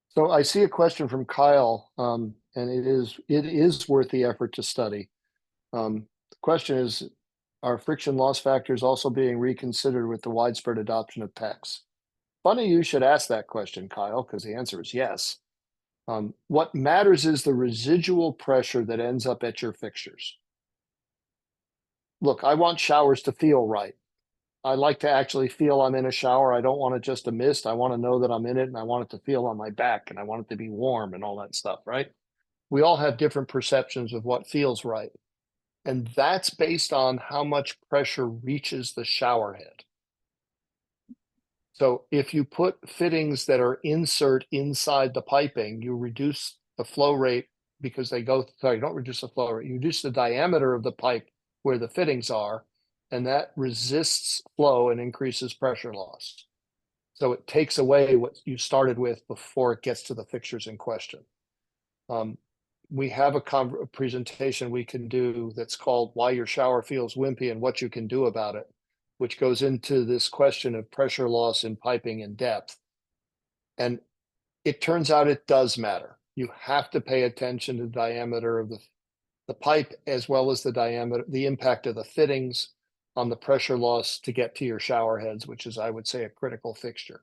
So I see a question from Kyle, and it is worth the effort to study. The question is, are friction loss factors also being reconsidered with the widespread adoption of PEX? Funny you should ask that question, Kyle, because the answer is yes. What matters is the residual pressure that ends up at your fixtures. Look, I want showers to feel right. I like to actually feel I'm in a shower. I don't want it just a mist. I want to know that I'm in it, and I want it to feel on my back, and I want it to be warm and all that stuff, right? We all have different perceptions of what feels right. And that's based on how much pressure reaches the shower head. So if you put fittings that are insert inside the piping, you reduce the flow rate because they go, sorry, you don't reduce the flow rate, you reduce the diameter of the pipe where the fittings are, and that resists flow and increases pressure loss. So it takes away what you started with before it gets to the fixtures in question. We have a presentation we can do that's called Why Your Shower Feels Wimpy and What You Can Do About It, which goes into this question of pressure loss in piping and depth. And it turns out it does matter. You have to pay attention to the diameter of the pipe as well as the diameter, the impact of the fittings on the pressure loss to get to your shower heads, which is, I would say, a critical fixture.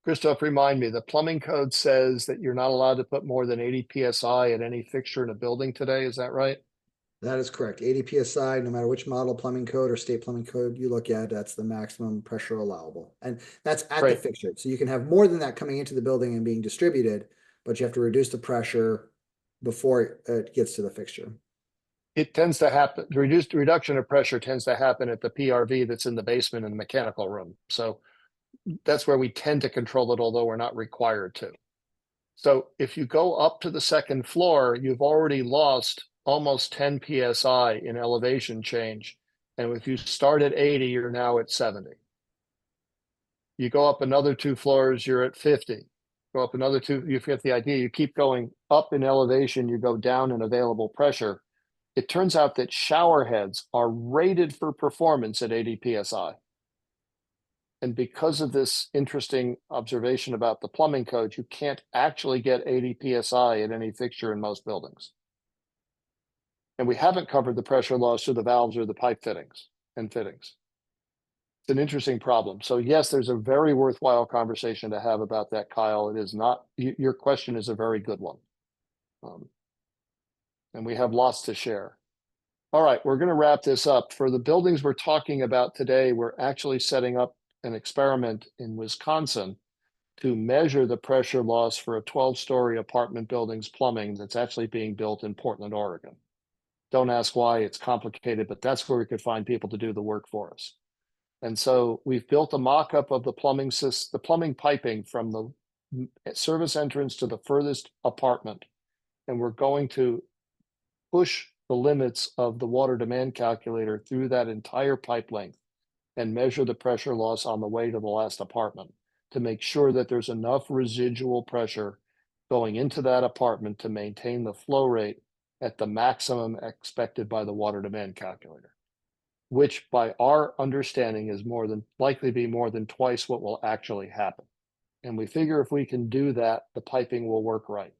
Cristof, remind me, the plumbing code says that you're not allowed to put more than 80 PSI at any fixture in a building today. Is that right? That is correct. 80 PSI, no matter which model plumbing code or state plumbing code you look at, that's the maximum pressure allowable. And that's at the Great. fixture. So you can have more than that coming into the building and being distributed, but you have to reduce the pressure before it gets to the fixture. It tends to happen, the reduction of pressure tends to happen at the PRV that's in the basement in the mechanical room. So that's where we tend to control it, although we're not required to. So if you go up to the second floor, you've already lost almost 10 PSI in elevation change. And if you start at 80, you're now at 70. You go up another 2 floors, you're at 50. Go up another 2, you get the idea. You keep going up in elevation, you go down in available pressure. It turns out that shower heads are rated for performance at 80 PSI. And because of this interesting observation about the plumbing code, you can't actually get 80 PSI at any fixture in most buildings. And we haven't covered the pressure loss through the valves or the pipe fittings and fittings. It's an interesting problem. So yes, there's a very worthwhile conversation to have about that, Kyle. It is not, your question is a very good one. And we have lots to share. All right, we're going to wrap this up. For the buildings we're talking about today, we're actually setting up an experiment in Wisconsin to measure the pressure loss for a 12-story apartment building's plumbing that's actually being built in Portland, Oregon. Don't ask why, it's complicated, but that's where we could find people to do the work for us. And so we've built a mock-up of the plumbing system, the plumbing piping from the service entrance to the furthest apartment. And we're going to push the limits of the water demand calculator through that entire pipe length and measure the pressure loss on the way to the last apartment to make sure that there's enough residual pressure going into that apartment to maintain the flow rate at the maximum expected by the water demand calculator, which by our understanding is likely be more than twice what will actually happen. And we figure if we can do that, the piping will work right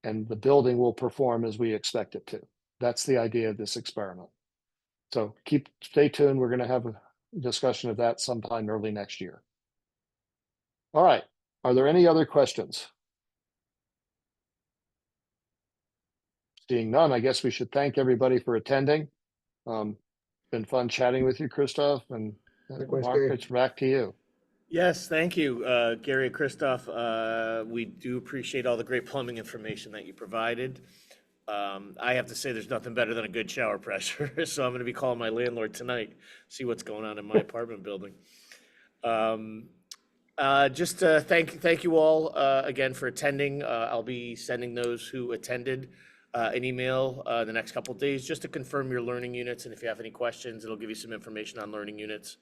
and the building will perform as we expect it to. That's the idea of this experiment. So stay tuned. We're going to have a discussion of that sometime early next year. All right. Are there any other questions? Seeing none, I guess we should thank everybody for attending. Been fun chatting with you, Cristof, and Likewise, Mark, Gary. it's back to you. Yes, thank you, Gary, Cristof. We do appreciate all the great plumbing information that you provided. I have to say there's nothing better than a good shower pressure, so I'm going to be calling my landlord tonight, see what's going on in my apartment building. Just thank you all again for attending. I'll be sending those who attended an email the next couple of days just to confirm your learning units, and if you have any questions, it'll give you some information on learning units.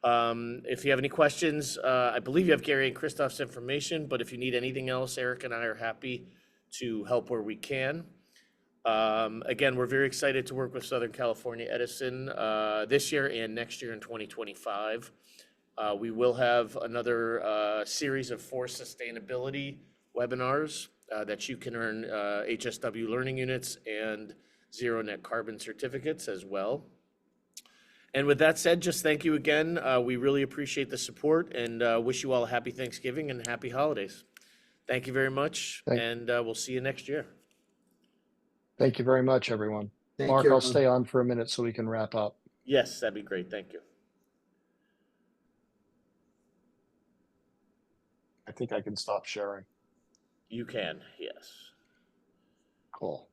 If you have any questions, I believe you have Gary and Christoph's information, but if you need anything else, Eric and I are happy to help where we can. Again, we're very excited to work with Southern California Edison this year and next year in 2025. We will have another series of 4 sustainability webinars that you can earn HSW learning units and zero net carbon certificates as well. And with that said, just thank you again. We really appreciate the support and wish you all a happy Thanksgiving and happy holidays. Thank you very much, and we'll see you next year. Thank you very much, everyone. Thank Mark, you, I'll everyone. stay on for a minute so we can wrap up. Yes, that'd be great. Thank you. I think I can stop sharing. You can, yes. Cool.